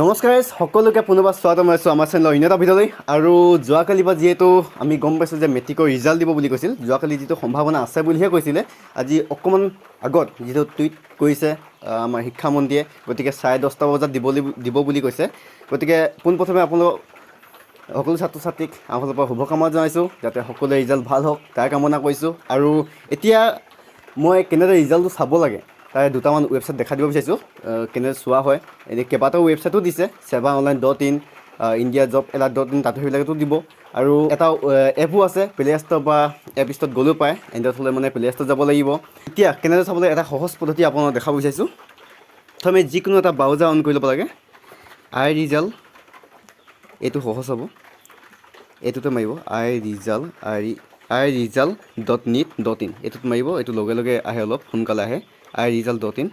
নমস্কাৰ সকলোকে পুনৰবাৰ স্বাগতম জনাইছোঁ আমাৰ চেনেলৰ অন্য এটা ভিডিঅ'লৈ। আৰু যোৱাকালি পৰা যিহেতু আমি গম পাইছোঁ যে মেট্ৰিকৰ ৰিজাল্ট দিব বুলি কৈছিল, যোৱাকালি যিটো সম্ভাৱনা আছে বুলিহে কৈছিলে, আজি অকণমান আগত যিটো টুইট কৰিছে আমাৰ শিক্ষামন্ত্ৰীয়ে, গতিকে 10:30 বজাত দিব বুলি কৈছে। গতিকে পোনপ্ৰথমে আপোনালোক সকলো ছাত্ৰ ছাত্ৰীক আমাৰ ফালৰ পৰা শুভকামনা জনাইছোঁ, যাতে সকলোৰে ৰিজাল্ট ভাল হওক তাৰ কামনা কৰিছোঁ। আৰু এতিয়া মই কেনেদৰে ৰিজাল্টটো চাব লাগে তাৰে দুটামান ৱেবছাইট দেখা দিব বিচাৰিছোঁ, কেনেদৰে চোৱা হয়। এনেই কেইবাটাও ৱেবছাইটো দিছে, sevaonline.in, indiajobAlert.in, তাতো সেইবিলাকতো দিব। আৰু এটা এপো আছে, প্লে ষ্ট'ৰ বা এপ ষ্ট'ৰত গ'লেও পায়, এণ্ড্ৰইড হ'লে মানে প্লে ষ্ট'ৰত যাব লাগিব। এতিয়া কেনেদৰে চাবলৈ এটা সহজ পদ্ধতি আপোনালোকক দেখাব বিচাৰিছোঁ। প্ৰথমে যিকোনো এটা ব্ৰাউজাৰ অন কৰি ল'ব লাগে। iResult, এইটো সহজ হ'ব, এইটোতে মাৰিব iResult.net.in, এইটোত মাৰিব। এইটো লগে লগে আহে, অলপ সোনকালে আহে, iResult.in।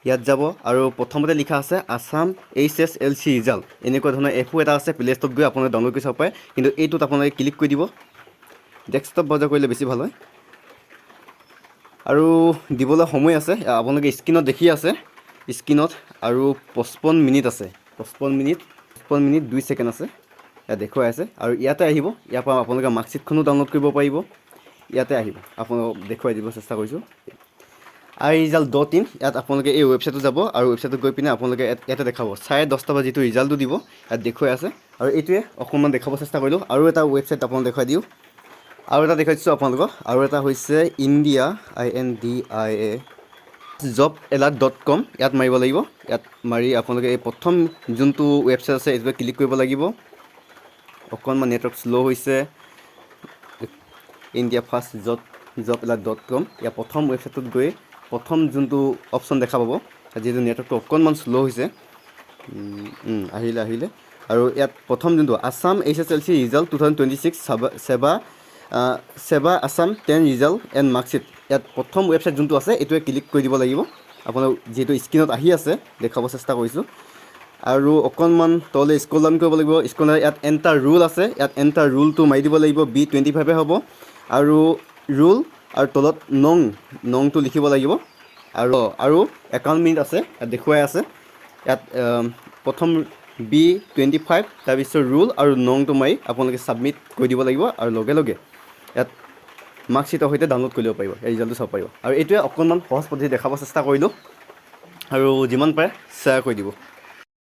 ইয়াত যাব আৰু প্ৰথমতে লিখা আছে আছাম HSLC ৰিজাল্ট, এনেকুৱা ধৰণৰ এপো এটা আছে, প্লে ষ্ট'ৰত গৈ আপোনালোকে ডাউনলোড কৰি চাব পাৰে। কিন্তু এইটোত আপোনালোকে ক্লিক কৰি দিব, ডেস্কটপ ব্ৰাউজাৰ কৰিলে বেছি ভাল হয়। আৰু দিবলৈ সময় আছে, আপোনালোকে স্ক্ৰীণত দেখি আছে, স্ক্ৰীণত আৰু 55 মিনিট আছে, 55 মিনিট 2 ছেকেণ্ড আছে, ইয়াত দেখুৱাই আছে। আৰু ইয়াতে আহিব, ইয়াৰ পৰা আপোনালোকে মাৰ্কশ্বিটখনো ডাউনলোড কৰিব পাৰিব। ইয়াতে আহিব, আপোনালোকক দেখুৱাই দিব চেষ্টা কৰিছোঁ, iResult.in। ইয়াত আপোনালোকে এই ৱেবছাইটত যাব আৰু ৱেবছাইটত গৈ পিনে আপোনালোকে ইয়াতে দেখাব 10:30 বজাত যিটো ৰিজাল্টটো দিব, ইয়াত দেখুৱাই আছে। আৰু এইটোৱে অকণমান দেখাব চেষ্টা কৰিলোঁ। আৰু এটা ৱেবছাইট আপোনালোক দেখুৱাই দিওঁ, আৰু এটা দেখুৱাই দিছোঁ আপোনালোকক। আৰু এটা হৈছে ইণ্ডিয়া INDIA jobalert.com, ইয়াত মাৰিব লাগিব। ইয়াত মাৰি আপোনালোকে এই প্ৰথম যোনটো ৱেবছাইট আছে এইটোতে ক্লিক কৰিব লাগিব। অকণমান নেটৱৰ্ক শ্ল' হৈছে। ইণ্ডিয়া ফাৰ্ষ্ট jobalert.com, ইয়াৰ প্ৰথম ৱেবছাইটটোত গৈ প্ৰথম যোনটো অপশ্যন দেখা পাব, যিহেতু নেটৱৰ্কটো অকণমান শ্ল' হৈছে, আহিলে। আৰু ইয়াত প্ৰথম যোনটো Assam HSLC result 2026 SEBA Assam 10 result and marksheet, ইয়াত প্ৰথম ৱেবছাইট যোনটো আছে এইটোৱে ক্লিক কৰি দিব লাগিব। আপোনালোক যিহেতু স্ক্ৰীণত আহি আছে, দেখাব চেষ্টা কৰিছোঁ। আৰু অকণমান তললৈ স্ক্ৰল ডাউন কৰিব লাগিব। স্ক্ৰল ডাউন, ইয়াত এণ্টাৰ ৰুল আছে, ইয়াত এণ্টাৰ ৰুলটো মাৰি দিব লাগিব। B25 হ'ব আৰু ৰুল, আৰু তলত নংটো লিখিব লাগিব। আৰু একাউণ্ট মিনিট আছে, ইয়াত দেখুৱাই আছে। ইয়াত প্ৰথম B25, তাৰপিছত ৰুল আৰু নংটো মাৰি আপোনালোকে ছাবমিট কৰি দিব লাগিব। আৰু লগে লগে ইয়াত মাৰ্কশ্বিটৰ সৈতে ডাউনলোড কৰি ল'ব পাৰিব, এই ৰিজাল্টটো চাব পাৰিব। আৰু এইটোৱে অকণমান সহজ পদ্ধতি দেখাব চেষ্টা কৰিলোঁ, আৰু যিমান পাৰে শ্বেয়াৰ কৰি দিব।